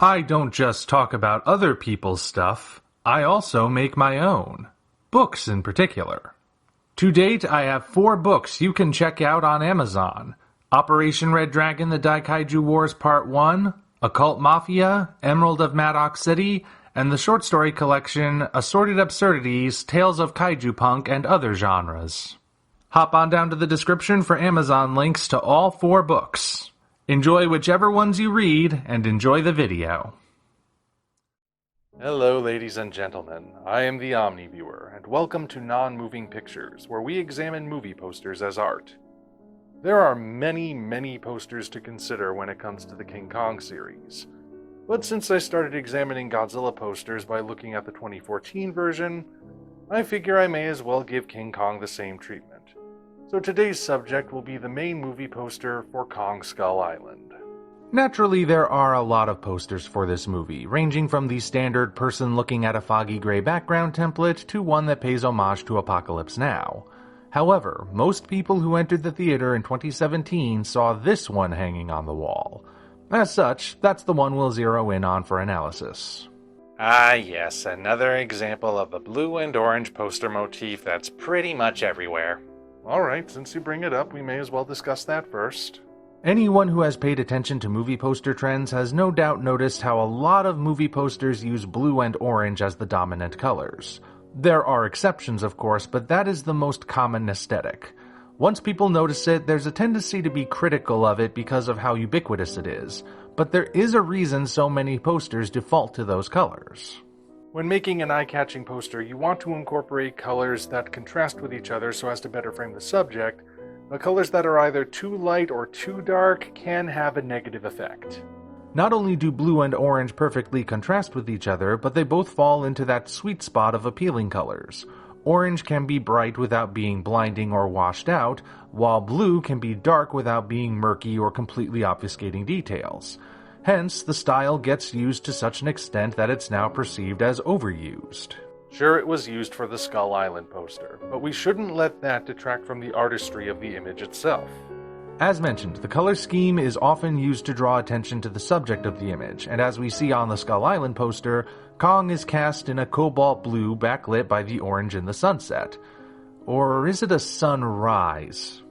I don't just talk about other people's stuff, I also make my own. Books in particular. To date, I have 4 books you can check out on Amazon. Operation Red Dragon: The Daikaiju Wars Part 1, Occult Mafia, Emerald of Maddox City, and the short story collection Assorted Absurdities, Tales of Kaiju Punk and Other Genres. Hop on down to the description for Amazon links to all 4 books. Enjoy whichever ones you read, and enjoy the video. Hello ladies and gentlemen, I am the Omni viewer, and welcome to Non-Moving Pictures, where we examine movie posters as art. There are many posters to consider when it comes to the King Kong series. But since I started examining Godzilla posters by looking at the 2014 version, I figure I may as well give King Kong the same treatment. So today's subject will be the main movie poster for Kong Skull Island. Naturally, there are a lot of posters for this movie, ranging from the standard person looking at a foggy gray background template to one that pays homage to Apocalypse Now. However, most people who entered the theater in 2017 saw this one hanging on the wall. As such, that's the one we'll zero in on for analysis. Ah yes, another example of the blue and orange poster motif that's pretty much everywhere. Alright, since you bring it up, we may as well discuss that first. Anyone who has paid attention to movie poster trends has no doubt noticed how a lot of movie posters use blue and orange as the dominant colors. There are exceptions, of course, but that is the most common aesthetic. Once people notice it, there's a tendency to be critical of it because of how ubiquitous it is, but there is a reason so many posters default to those colors. When making an eye-catching poster, you want to incorporate colors that contrast with each other so as to better frame the subject, but colors that are either too light or too dark can have a negative effect. Not only do blue and orange perfectly contrast with each other, but they both fall into that sweet spot of appealing colors. Orange can be bright without being blinding or washed out, while blue can be dark without being murky or completely obfuscating details. Hence, the style gets used to such an extent that it's now perceived as overused. Sure, it was used for the Skull Island poster, but we shouldn't let that detract from the artistry of the image itself. As mentioned, the color scheme is often used to draw attention to the subject of the image, and as we see on the Skull Island poster, Kong is cast in a cobalt blue backlit by the orange in the sunset. Or is it a sunrise?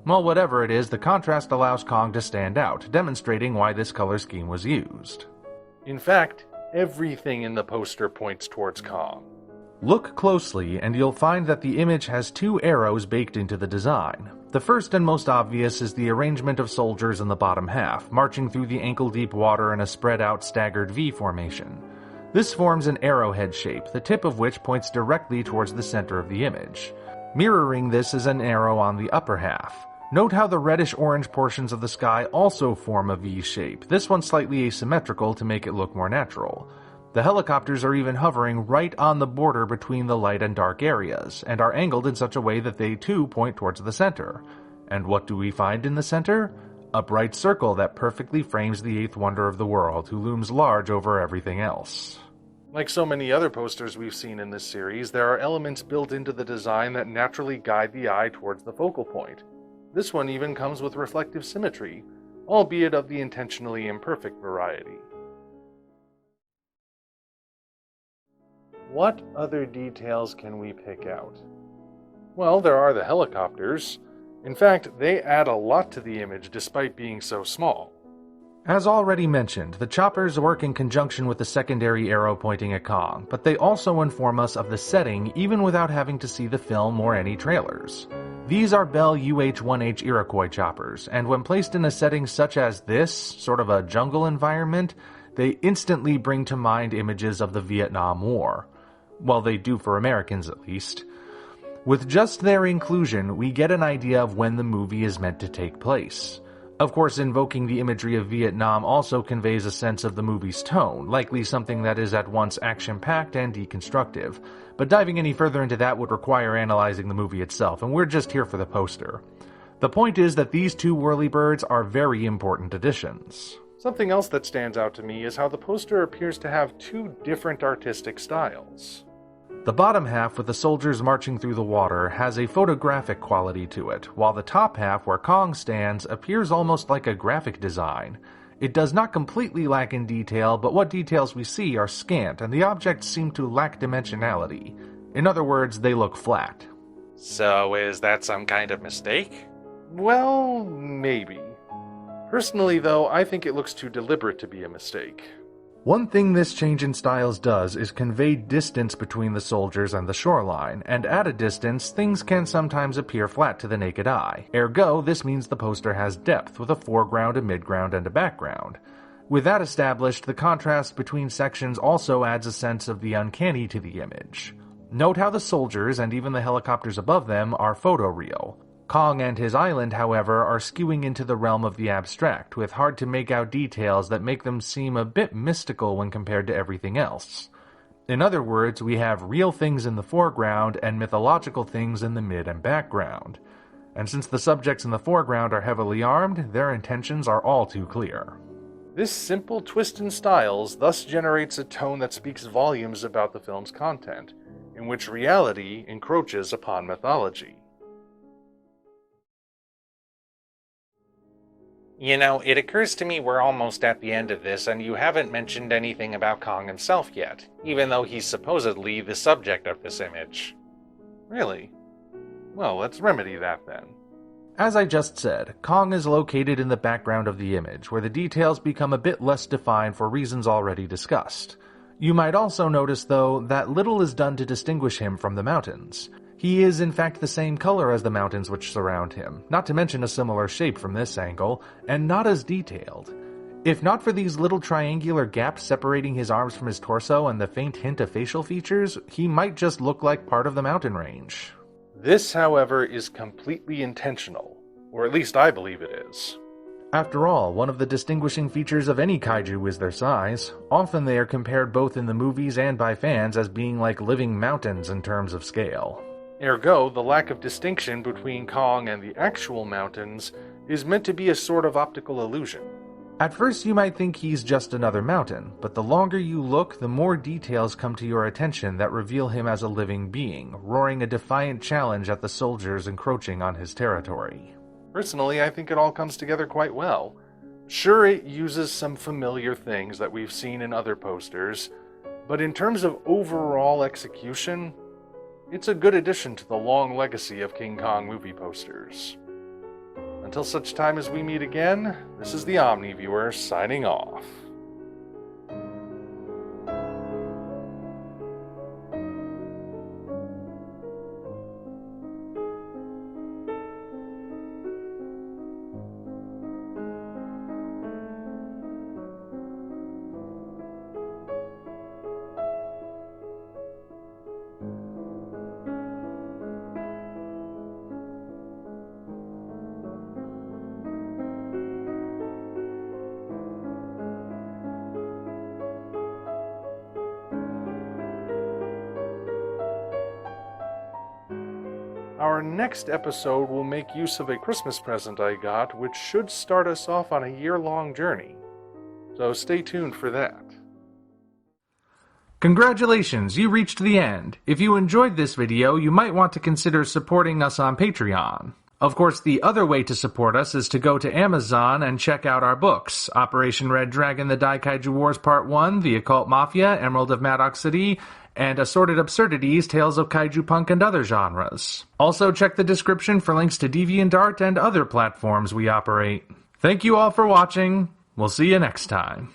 Well, whatever it is, the contrast allows Kong to stand out, demonstrating why this color scheme was used. In fact, everything in the poster points towards Kong. Look closely, and you'll find that the image has 2 arrows baked into the design. The first and most obvious is the arrangement of soldiers in the bottom half, marching through the ankle-deep water in a spread-out staggered V formation. This forms an arrowhead shape, the tip of which points directly towards the center of the image. Mirroring this is an arrow on the upper half. Note how the reddish-orange portions of the sky also form a V shape, this one slightly asymmetrical to make it look more natural. The helicopters are even hovering right on the border between the light and dark areas, and are angled in such a way that they too point towards the center. And what do we find in the center? A bright circle that perfectly frames the 8th wonder of the world, who looms large over everything else. Like so many other posters we've seen in this series, there are elements built into the design that naturally guide the eye towards the focal point. This one even comes with reflective symmetry, albeit of the intentionally imperfect variety. What other details can we pick out? Well, there are the helicopters. In fact, they add a lot to the image despite being so small. As already mentioned, the choppers work in conjunction with the secondary arrow pointing at Kong, but they also inform us of the setting even without having to see the film or any trailers. These are Bell UH-1H Iroquois choppers, and when placed in a setting such as this, sort of a jungle environment, they instantly bring to mind images of the Vietnam War. Well, they do for Americans at least. With just their inclusion, we get an idea of when the movie is meant to take place. Of course, invoking the imagery of Vietnam also conveys a sense of the movie's tone, likely something that is at once action-packed and deconstructive. But diving any further into that would require analyzing the movie itself, and we're just here for the poster. The point is that these 2 whirlybirds are very important additions. Something else that stands out to me is how the poster appears to have 2 different artistic styles. The bottom half, with the soldiers marching through the water, has a photographic quality to it, while the top half, where Kong stands, appears almost like a graphic design. It does not completely lack in detail, but what details we see are scant, and the objects seem to lack dimensionality. In other words, they look flat. So is that some kind of mistake? Well, maybe. Personally, though, I think it looks too deliberate to be a mistake. One thing this change in styles does is convey distance between the soldiers and the shoreline, and at a distance, things can sometimes appear flat to the naked eye. Ergo, this means the poster has depth, with a foreground, a midground, and a background. With that established, the contrast between sections also adds a sense of the uncanny to the image. Note how the soldiers, and even the helicopters above them, are photoreal. Kong and his island, however, are skewing into the realm of the abstract, with hard-to-make-out details that make them seem a bit mystical when compared to everything else. In other words, we have real things in the foreground and mythological things in the mid and background. And since the subjects in the foreground are heavily armed, their intentions are all too clear. This simple twist in styles thus generates a tone that speaks volumes about the film's content, in which reality encroaches upon mythology. You know, it occurs to me we're almost at the end of this and you haven't mentioned anything about Kong himself yet, even though he's supposedly the subject of this image. Really? Well, let's remedy that then. As I just said, Kong is located in the background of the image, where the details become a bit less defined for reasons already discussed. You might also notice, though, that little is done to distinguish him from the mountains. He is in fact the same color as the mountains which surround him, not to mention a similar shape from this angle, and not as detailed. If not for these little triangular gaps separating his arms from his torso and the faint hint of facial features, he might just look like part of the mountain range. This, however, is completely intentional, or at least I believe it is. After all, one of the distinguishing features of any kaiju is their size. Often they are compared both in the movies and by fans as being like living mountains in terms of scale. Ergo, the lack of distinction between Kong and the actual mountains is meant to be a sort of optical illusion. At first you might think he's just another mountain, but the longer you look, the more details come to your attention that reveal him as a living being, roaring a defiant challenge at the soldiers encroaching on his territory. Personally, I think it all comes together quite well. Sure, it uses some familiar things that we've seen in other posters, but in terms of overall execution, it's a good addition to the long legacy of King Kong movie posters. Until such time as we meet again, this is the Omni Viewer signing off. Our next episode will make use of a Christmas present I got, which should start us off on a year-long journey. So stay tuned for that. Congratulations, you reached the end. If you enjoyed this video, you might want to consider supporting us on Patreon. Of course, the other way to support us is to go to Amazon and check out our books, Operation Red Dragon, The Daikaiju Wars Part 1, The Occult Mafia, Emerald of Maddox City, and Assorted Absurdities, Tales of Kaiju Punk and Other Genres. Also check the description for links to DeviantArt and other platforms we operate. Thank you all for watching. We'll see you next time.